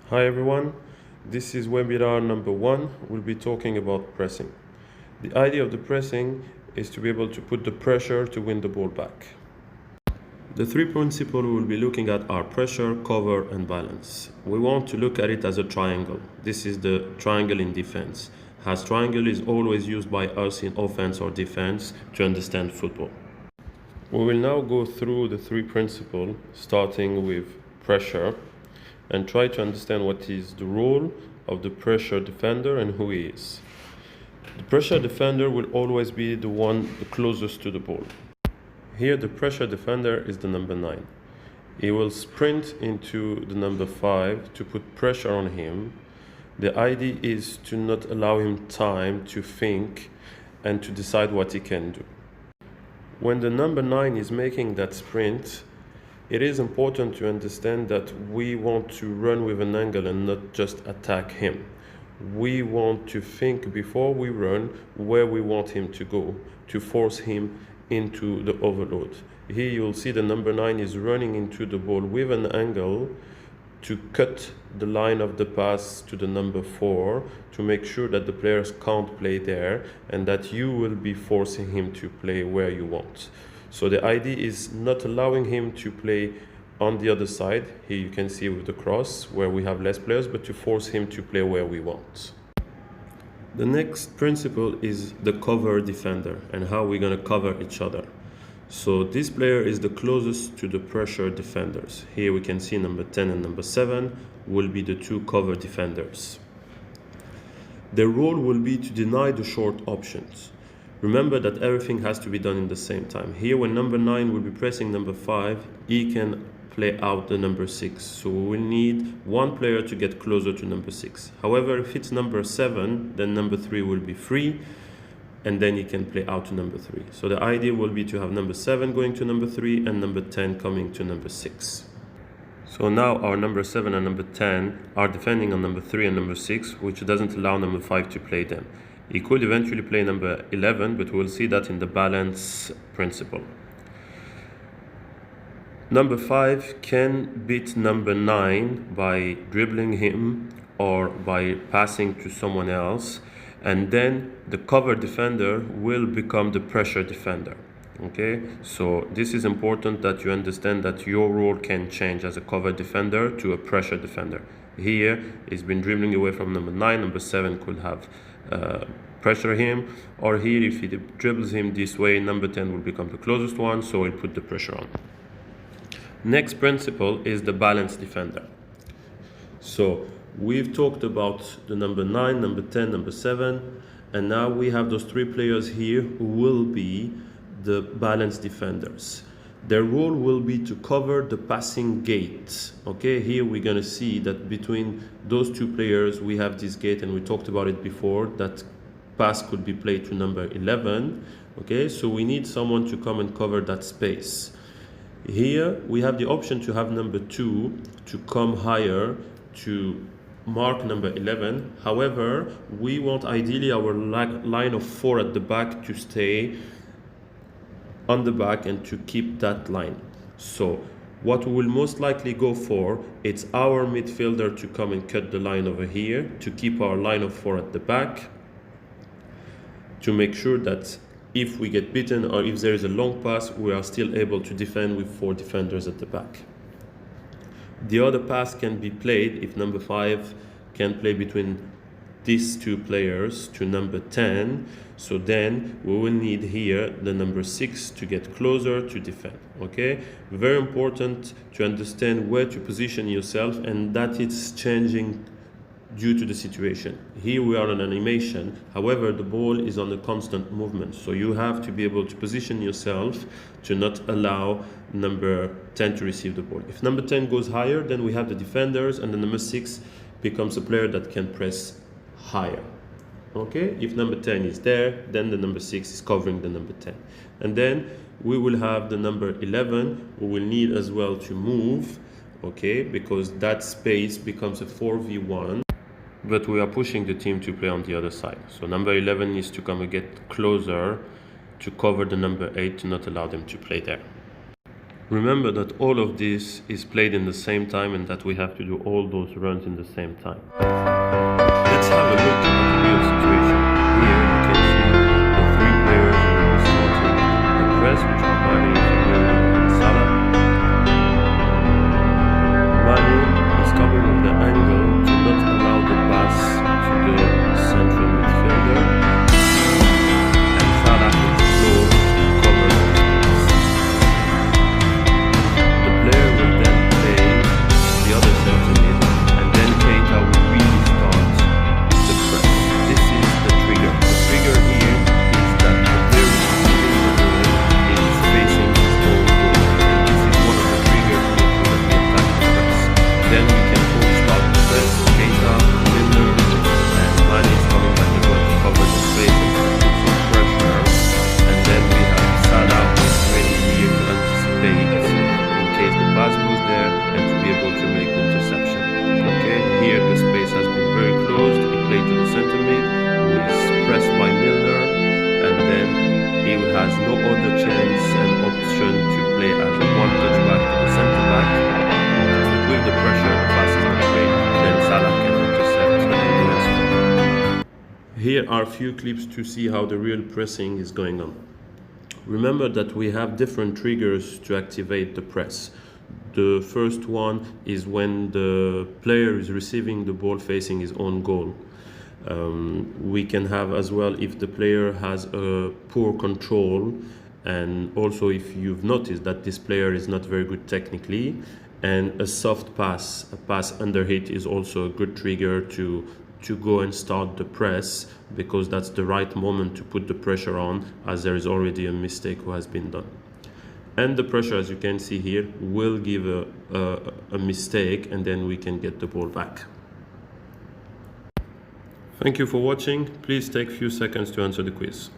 Hi everyone, this is webinar number 1. We'll be talking about pressing. The idea of the pressing is to be able to put the pressure to win the ball back. The three principles we'll be looking at are pressure, cover, and balance. We want to look at it as a triangle. This is the triangle in defense, as triangle is always used by us in offense or defense to understand football. We will now go through the three principles, starting with pressure, and try to understand what is the role of the pressure defender and who he is. The pressure defender will always be the one the closest to the ball. Here the pressure defender is the number 9. He will sprint into the number 5 to put pressure on him. The idea is to not allow him time to think and to decide what he can do. When the number 9 is making that sprint, it is important to understand that we want to run with an angle and not just attack him. We want to think before we run where we want him to go to force him into the overload. Here you'll see the number 9 is running into the ball with an angle to cut the line of the pass to the number 4 to make sure that the players can't play there and that you will be forcing him to play where you want. So the idea is not allowing him to play on the other side, here you can see with the cross where we have less players, but to force him to play where we want. The next principle is the cover defender and how we're going to cover each other. So this player is the closest to the pressure defenders. Here we can see number 10 and number 7 will be the two cover defenders. Their role will be to deny the short options. Remember that everything has to be done in the same time. Here when number 9 will be pressing number 5, he can play out the number 6. So we will need one player to get closer to number 6. However, if it's number 7, then number 3 will be free and then he can play out to number 3. So the idea will be to have number 7 going to number 3 and number 10 coming to number 6. So now our number 7 and number 10 are defending on number 3 and number 6, which doesn't allow number 5 to play them. He could eventually play number 11, but we'll see that in the balance principle. Number 5 can beat number 9 by dribbling him or by passing to someone else, and then the cover defender will become the pressure defender. Okay, so this is important that you understand that your role can change as a cover defender to a pressure defender. Here he's been dribbling away from number 9, number 7 could have pressure him, or here if he dribbles him this way, number 10 will become the closest one, so he'll put the pressure on. Next principle is the balance defender. So we've talked about the number 9, number 10, number 7, and now we have those three players here who will be the balance defenders. Their role will be to cover the passing gate. Okay, here we're going to see that between those two players we have this gate, and we talked about it before, that pass could be played to number 11. Okay, so we need someone to come and cover that space. Here we have the option to have number 2 to come higher to mark number 11. However, we want ideally our line of 4 at the back to stay on the back and to keep that line. So what we will most likely go for, it's our midfielder to come and cut the line over here to keep our line of 4 at the back, to make sure that if we get beaten or if there is a long pass, we are still able to defend with 4 defenders at the back. The other pass can be played if number 5 can play between these two players to number 10. So then we will need here the number 6 to get closer to defend. Okay, very important to understand where to position yourself and that it's changing due to the situation. Here we are on animation, however the ball is on a constant movement, so you have to be able to position yourself to not allow number 10 to receive the ball. If number 10 goes higher, then we have the defenders, and the number 6 becomes a player that can press higher. Okay, if number 10 is there, then the number 6 is covering the number 10, and then we will have the number 11 who will need as well to move, okay, because that space becomes a 4v1, but we are pushing the team to play on the other side. So number 11 needs to come and get closer to cover the number 8 to not allow them to play there. Remember that all of this is played in the same time and that we have to do all those runs in the same time. Let's have a look at the real situation. Here you can see the three players who will be starting the press, which are Mane, Firmino and Salah. Mane is coming with the angle to not allow the pass to the central midfielder, and Salah is close to cover the space. The player will then play the other centre mid, and then Keita will really start the press. This is the trigger. The trigger here is that the player receiving the ball is facing his own goal, and this is one of the triggers to make sure that we attack the press. Then we can all start the press. Keita, Milner, and Mane is coming back as well to cover the space and to put some pressure. And then we have Salah who is ready here to anticipate in case the pass goes there and to be able to make the interception. Okay, here the space has been very closed. He played to the centre mid, who is pressed by Milner, and then he has no other chance and option to play as a one touch back to the centre back. But with the pressure, the pass is not made, then Salah can intercept and advance. Here are a few clips to see how the real pressing is going on. Remember that we have different triggers to activate the press. The first one is when the player is receiving the ball facing his own goal. We can have as well if the player has a poor control, and also if you've noticed that this player is not very good technically, and a soft pass, a pass under hit is also a good trigger to go and start the press, because that's the right moment to put the pressure on, as there is already a mistake who has been done. And the pressure, as you can see here, will give a mistake, and then we can get the ball back. Thank you for watching. Please take a few seconds to answer the quiz.